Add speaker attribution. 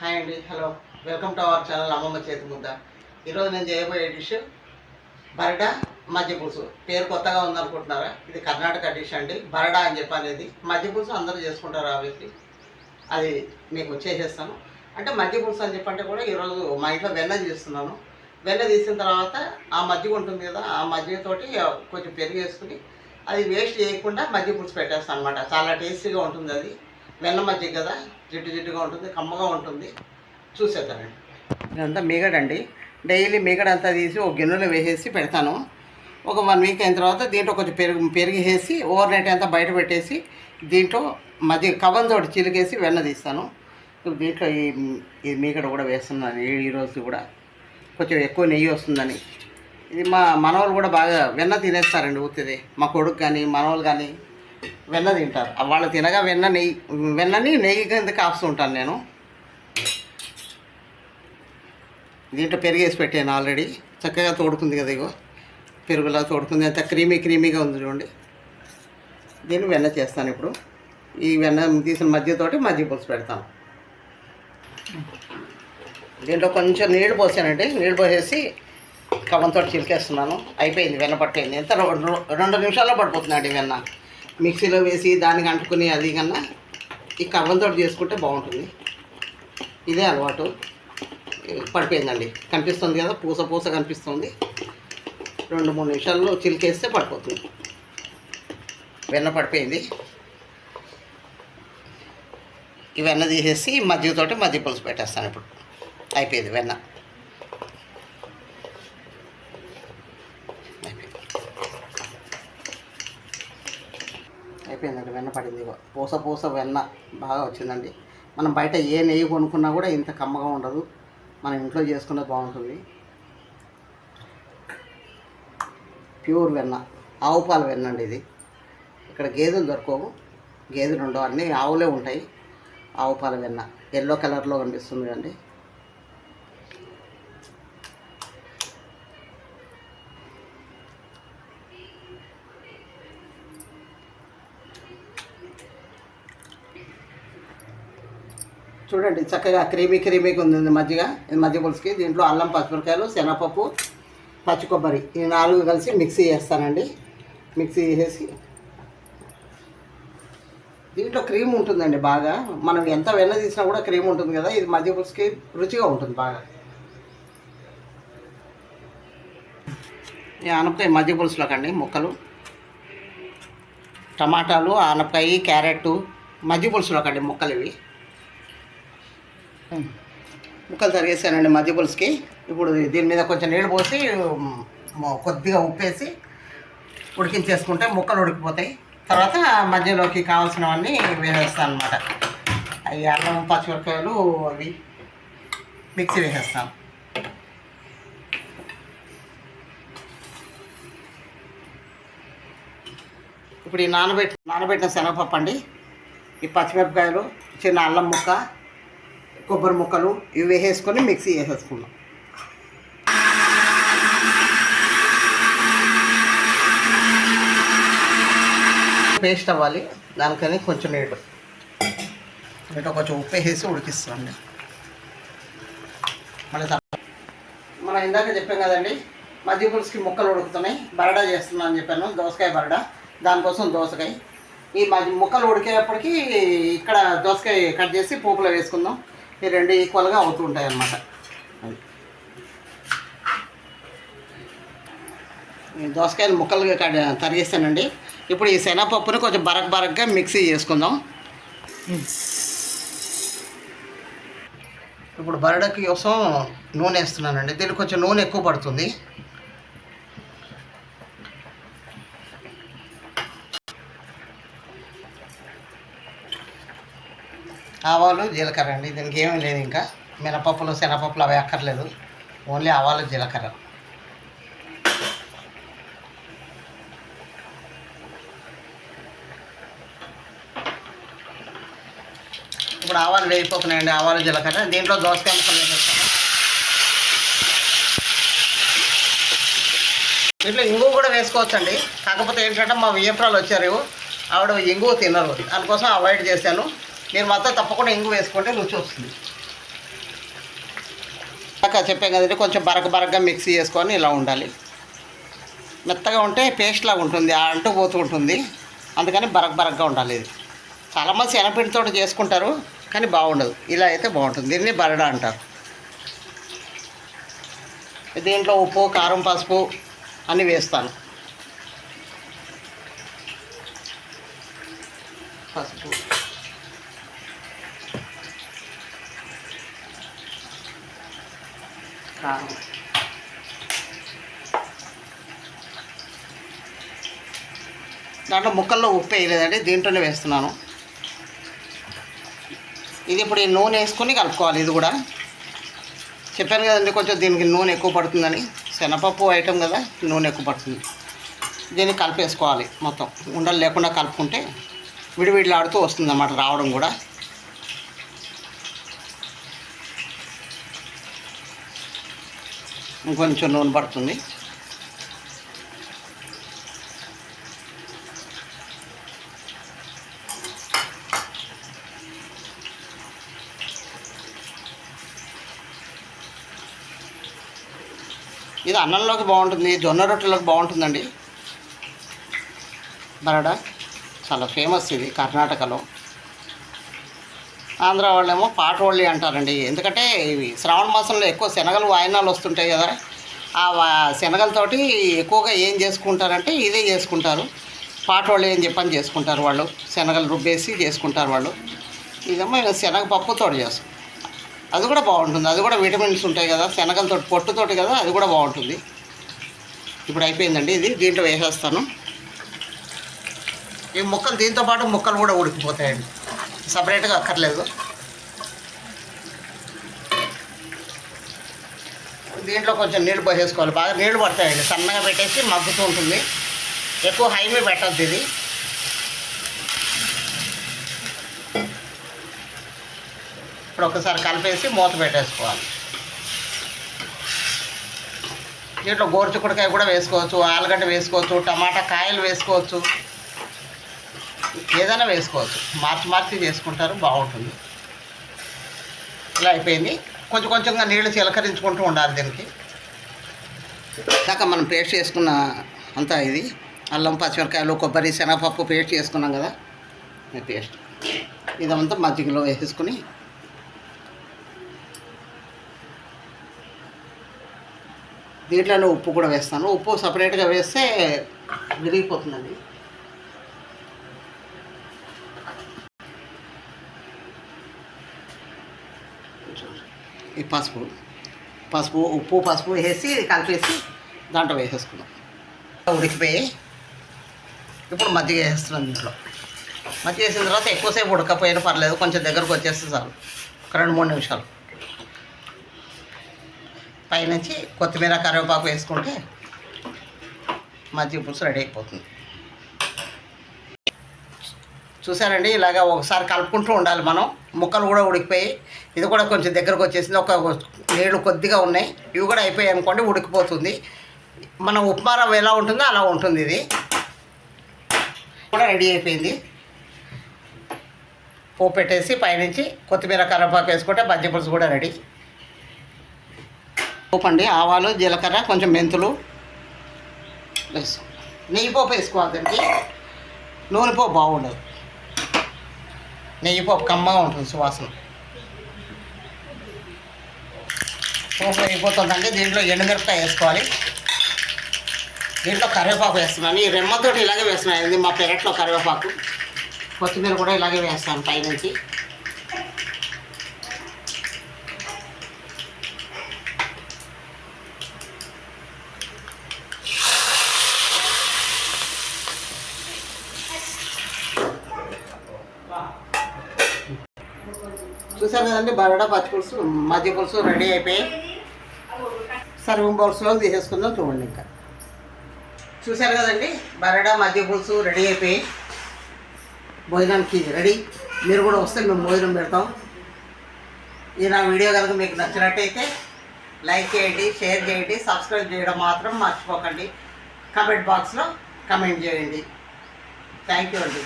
Speaker 1: Hi అండి, hello, welcome to our channel అమ్మమ్మ చేతి ముద్ద. ఈరోజు నేను చేయబోయే డిష్ బరడా మజ్జి పులుసు. పేరు కొత్తగా ఉందనుకుంటున్నారా? ఇది కర్ణాటక డిష్ అండి. బరడా అని చెప్పి అనేది మజ్జి పులుసు అందరూ చేసుకుంటారు ఆబ్వియస్లీ. అది మీకు చేసేస్తాను. అంటే మజ్జి పులుసు అని చెప్పంటే కూడా ఈరోజు మా ఇంట్లో వెన్న తీస్తున్నాను. వెన్న తీసిన తర్వాత ఆ మజ్జిగ ఉంటుంది కదా, ఆ మజ్జిగతోటి కొంచెం పెరుగు వేసుకుని అది వేస్ట్ చేయకుండా మజ్జి పులుసు పెట్టేస్తాను అనమాట. చాలా టేస్టీగా ఉంటుంది. అది వెన్న మజ్జిగ కదా, జిడ్డు జిడ్డుగా ఉంటుంది, కమ్మగా ఉంటుంది. చూసేద్దామండి. ఇదంతా మీగడండి. డైలీ మీగడ అంతా తీసి ఒక గిన్నెలో వేసేసి పెడతాను. ఒక 1 వీక్ అయిన తర్వాత దీంట్లో కొంచెం పెరుగు వేసి ఓవర్ నైట్ అంతా బయట పెట్టేసి దీంట్లో మజ్జిగ కవ్వంతోటి చిలికేసి వెన్న తీస్తాను. దీంట్లో ఈ మీగడ కూడా వేస్తున్నాను ఈరోజు కూడా, కొంచెం ఎక్కువ నెయ్యి వస్తుందని. ఇది మా మనవాళ్ళు కూడా బాగా వెన్న తినేస్తారండి ఊతిది. మా కొడుకు కానీ మనవాళ్ళు కానీ వెన్న తింటారు. వాళ్ళు తినగా వెన్నని నెయ్యి కింద కాస్తూ ఉంటాను నేను. దీంట్లో పెరిగేసి పెట్టాను ఆల్రెడీ. చక్కగా తోడుకుంది కదా, ఇగో పెరుగులా తోడుకుంది. అంత క్రీమీగా ఉంది చూడండి. దీన్ని వెన్న చేస్తాను ఇప్పుడు. ఈ వెన్న తీసిన మజ్జిగతోటి మజ్జిగ పులుసు పెడతాను. దీంట్లో కొంచెం నీళ్ళు పోసానండి. నీళ్ళు పోసేసి కవ్వంతో చిలికేస్తున్నాను. అయిపోయింది, వెన్న పట్టిపోయింది. ఎంత 2 నిమిషాల్లో పడిపోతుందండి వెన్న. మిక్సీలో వేసి దానికి అంటుకుని అది కన్నా ఈ కవ్వంతో చేసుకుంటే బాగుంటుంది. ఇదే అలవాటు. పడిపోయిందండి, కనిపిస్తుంది కదా, పూస కనిపిస్తుంది. 2-3 నిమిషాల్లో చిలికేస్తే పడిపోతుంది. వెన్న పడిపోయింది. ఈ వెన్న తీసేసి మజ్జిగతోటి మజ్జిగ పులుసు పెట్టేస్తాను ఇప్పుడు. అయిపోయింది వెన్న. అయిపోయిందండి, వెన్న పడింది. పూస వెన్న బాగా వచ్చిందండి. మనం బయట ఏ నెయ్యి కొనుక్కున్నా కూడా ఇంత కమ్మగా ఉండదు. మనం ఇంట్లో చేసుకున్నది బాగుంటుంది. ప్యూర్ వెన్న, ఆవు పాల వెన్న అండి ఇది. ఇక్కడ గేదెలు దొరకవు, గేదెలు ఉండవు, అన్నీ ఆవులే ఉంటాయి. ఆవు పాల వెన్న ఎల్లో కలర్లో కనిపిస్తుంది అండి. చూడండి, చక్కగా క్రీమీగా ఉంది మజ్జిగ. మజ్జిగ పులుసుకి దీంట్లో అల్లం, పచ్చిమిరకాయలు, శనగపప్పు, పచ్చి కొబ్బరి ఈ 4 కలిసి మిక్సీ చేస్తానండి. మిక్సీ చేసేసి దీంట్లో క్రీమ్ ఉంటుందండి బాగా. మనం ఎంత వెన్న తీసినా కూడా క్రీమ్ ఉంటుంది కదా. ఇది మజ్జిగ పులుసుకి రుచిగా ఉంటుంది బాగా. ఈ ఆనపకాయ మజ్జిగ పులుసులోకండి ముక్కలు, టమాటాలు, ఆనపకాయ, క్యారెట్ మజ్జిగ పులుసులోకండి ముక్కలు. ఇవి ముక్కలు తరిగేసానండి మజ్జిగ పులుసుకి. ఇప్పుడు దీని మీద కొంచెం నీళ్ళు పోసి కొద్దిగా ఉప్పేసి ఉడికించేసుకుంటే ముక్కలు ఉడికిపోతాయి. తర్వాత మధ్యలోకి కావాల్సినవన్నీ వేసేస్తాను అనమాట. అవి అల్లం, పచ్చిమిరపకాయలు అవి మిక్సీ వేసేస్తాను. ఇప్పుడు ఈ నానబెట్టిన శనగపప్పు అండి, ఈ పచ్చిమిరపకాయలు, చిన్న అల్లం ముక్క, కొబ్బరి ముక్కలు ఇవి వేసేసుకొని మిక్సీ వేసేసుకున్నాం. పేస్ట్ అవ్వాలి, దానికని కొంచెం నీళ్ళు కొంచెం ఉప్పు వేసేసి ఉడికిస్తామండి. మళ్ళీ మనం ఇందాక చెప్పాం కదండి, మజ్జిగ పులుసుకి ముక్కలు ఉడుకుతున్నాయి. బరడా చేస్తున్నాను అని చెప్పాను, దోసకాయ బరడా. దానికోసం దోసకాయ ఈ ముక్కలు ఉడికేటప్పటికి ఇక్కడ దోసకాయ కట్ చేసి పోపులో వేసుకుందాం. ఈ 2 ఈక్వల్గా అవుతూ ఉంటాయి అన్నమాట. అది దోసకాయలు ముక్కలుగా తరిగేస్తానండి. ఇప్పుడు ఈ శనగపప్పుని కొంచెం బరకగా మిక్సీ చేసుకుందాం. ఇప్పుడు బరడకి కోసం నూనె వేస్తున్నానండి. దీనికి కొంచెం నూనె ఎక్కువ పడుతుంది. ఆవాలు, జీలకర్ర అండి. దీనికి ఏమీ లేదు, ఇంకా మినపప్పులు, శనగపప్పులు అవి అక్కర్లేదు. ఓన్లీ ఆవాలు, జీలకర్ర. ఇప్పుడు ఆవాలు వేగిపోతున్నాయండి, ఆవాలు, జీలకర్ర. దీంట్లో దోసకాయ ముక్కలు వేసేస్తాను. దీంట్లో ఇంగువ కూడా వేసుకోవచ్చండి. కాకపోతే ఏంటంటే మా వియ్యపురాలు వచ్చారు, ఆవిడ ఇంగువ తినరు, దానికోసం అవాయిడ్ చేశాను. మీరు మాత్రం తప్పకుండా ఇంగు వేసుకోండి, రుచి వస్తుంది. చెప్పాం కదండి, కొంచెం బరకగా మిక్సీ చేసుకొని ఇలా ఉండాలి. మెత్తగా ఉంటే పేస్ట్ లాగా ఉంటుంది, అంటూ పోతూ ఉంటుంది, అందుకని బరకగా ఉండాలి. ఇది చాలామంది శనగపిండితో చేసుకుంటారు కానీ బాగుండదు, ఇలా అయితే బాగుంటుంది. దీన్ని బరడా అంటారు. దీంట్లో ఉప్పు, కారం, పసుపు అన్నీ వేస్తాను. పసుపు, కారం, దాంట్లో ముక్కల్లో ఉప్పు వేయలేదండి, దీంట్లోనే వేస్తున్నాను. ఇది ఇప్పుడు ఈ నూనె వేసుకొని కలుపుకోవాలి. ఇది కూడా చెప్పాను కదండి, కొంచెం దీనికి నూనె ఎక్కువ పడుతుందని. శనగపప్పు ఐటెం కదా, నూనె ఎక్కువ పడుతుంది. దీన్ని కలిపేసుకోవాలి. మొత్తం ఉండలు లేకుండా కలుపుకుంటే విడివిడిలాడుతూ వస్తుంది అన్నమాట రావడం కూడా. ఇంకొంచెం నూనె పడుతుంది. ఇది అన్నంలోకి బాగుంటుంది, జొన్న రొట్టెలోకి బాగుంటుందండి. బరడా చాలా ఫేమస్ ఇది కర్ణాటకలో. ఆంధ్ర వాళ్ళేమో పాటోళ్ళి అంటారండి. ఎందుకంటే ఇవి శ్రావణ మాసంలో ఎక్కువ శనగలు వాయినాలు వస్తుంటాయి కదా, ఆ శనగలతోటి ఎక్కువగా ఏం చేసుకుంటారంటే ఇదే చేసుకుంటారు. పాటోళ్ళి అని చెప్పని చేసుకుంటారు వాళ్ళు, శనగలు రుబ్బేసి చేసుకుంటారు వాళ్ళు. ఇదేమో శనగపప్పుతో చేస్తాం, అది కూడా బాగుంటుంది. అది కూడా విటమిన్స్ ఉంటాయి కదా, శనగలతో పొట్టుతోటి కదా, అది కూడా బాగుంటుంది. ఇప్పుడు అయిపోయిందండి. ఇది దీంట్లో వేసేస్తాను. ఈ ముక్కలు దీంతో పాటు ముక్కలు కూడా ఉడికిపోతాయండి, సపరేట్గా అక్కర్లేదు. దీంట్లో కొంచెం నీళ్ళు పోసేసుకోవాలి. బాగా నీళ్ళు పడతాయండి, సన్నగా పెట్టేసి మగ్గుతూ ఉంటుంది. ఎక్కువ హై మీద పెట్టద్దు. ఇది ఇప్పుడు ఒకసారి కలిపేసి మూత పెట్టేసుకోవాలి. దీంట్లో గోరుచిక్కుడుకాయ కూడా వేసుకోవచ్చు, ఆలుగడ్డ వేసుకోవచ్చు, టమాటా కాయలు వేసుకోవచ్చు, ఏదైనా వేసుకోవచ్చు. మార్చి చేసుకుంటారు, బాగుంటుంది. ఇలా అయిపోయింది. కొంచెంగా నీళ్ళు చిలకరించుకుంటూ ఉండాలి దీనికి. దాకా మనం పేస్ట్ చేసుకున్న అంతా ఇది అల్లం, పచ్చిమిరకాయలు, కొబ్బరి, శనగపప్పు పేస్ట్ చేసుకున్నాం కదా, పేస్ట్ ఇదంతా మజ్జిగలో వేసేసుకుని దీంట్లోనే ఉప్పు కూడా వేస్తాను. ఉప్పు సపరేట్గా వేస్తే విరిగిపోతుందండి. ఈ పసుపు ఉప్పు వేసి కలిపేసి దాంట్లో వేసేసుకున్నాం. ఉడికిపోయి ఇప్పుడు మజ్జిగ వేస్తున్నాం. దీంట్లో మజ్జిగ వేసిన తర్వాత ఎక్కువసేపు ఉడకపోయినా పర్లేదు, కొంచెం దగ్గరకు వచ్చేస్తే చాలు, ఒక 2-3 నిమిషాలు. పైనుంచి కొత్తిమీర, కరివేపాకు వేసుకుంటే మజ్జిగ పులుసు రెడీ అయిపోతుంది. చూసారండి, ఇలాగ ఒకసారి కలుపుకుంటూ ఉండాలి మనం. ముక్కలు కూడా ఉడికిపోయి, ఇది కూడా కొంచెం దగ్గరకు వచ్చేసింది. ఒక నీళ్ళు కొద్దిగా ఉన్నాయి, ఇవి కూడా అయిపోయాయి అనుకోండి, ఉడికిపోతుంది. మన ఉప్మా రవ్వ ఎలా ఉంటుందో అలా ఉంటుంది. ఇది కూడా రెడీ అయిపోయింది. పోపు పెట్టేసి పైనుంచి కొత్తిమీర, కరివేపాకు వేసుకుంటే మజ్జిగ పులుసు కూడా రెడీ. పోపు అండి, ఆవాలు, జీలకర్ర, కొంచెం మెంతులు వేసుకో. నెయ్యి పోపు వేసుకోవాలి. దానికి నూనె పోపు బాగుండదు, నెయ్యి పోపు కమ్మగా ఉంటుంది సువాసన. పోపు అయిపోతుందండి. దీంట్లో ఎండుమిరపకాయ వేసుకోవాలి. దీంట్లో కరివేపాకు వేస్తున్నాను. ఈ రెమ్మతో ఇలాగే వేస్తున్నాను. ఇది మా పెరట్లో కరివేపాకు. కొత్తిమీర కూడా ఇలాగే వేస్తాను పైనుంచి. చూసారు కదండి, బరడా పచ్చి పులుసు, మజ్జిగ పులుసు రెడీ అయిపోయి సర్వింగ్ బౌల్స్లోకి తీసేసుకుందాం. చూడండి, ఇంకా చూసారు కదండి, బరడా మజ్జిగ పులుసు రెడీ అయిపోయి భోజనానికి రెడీ. మీరు కూడా వస్తే మేము భోజనం పెడతాం. ఈ నా వీడియో కనుక మీకు నచ్చినట్టయితే లైక్ చేయండి, షేర్ చేయండి, సబ్స్క్రైబ్ చేయడం మాత్రం మర్చిపోకండి. కమెంట్ బాక్స్లో కమెంట్ చేయండి. థ్యాంక్ యూ అండి.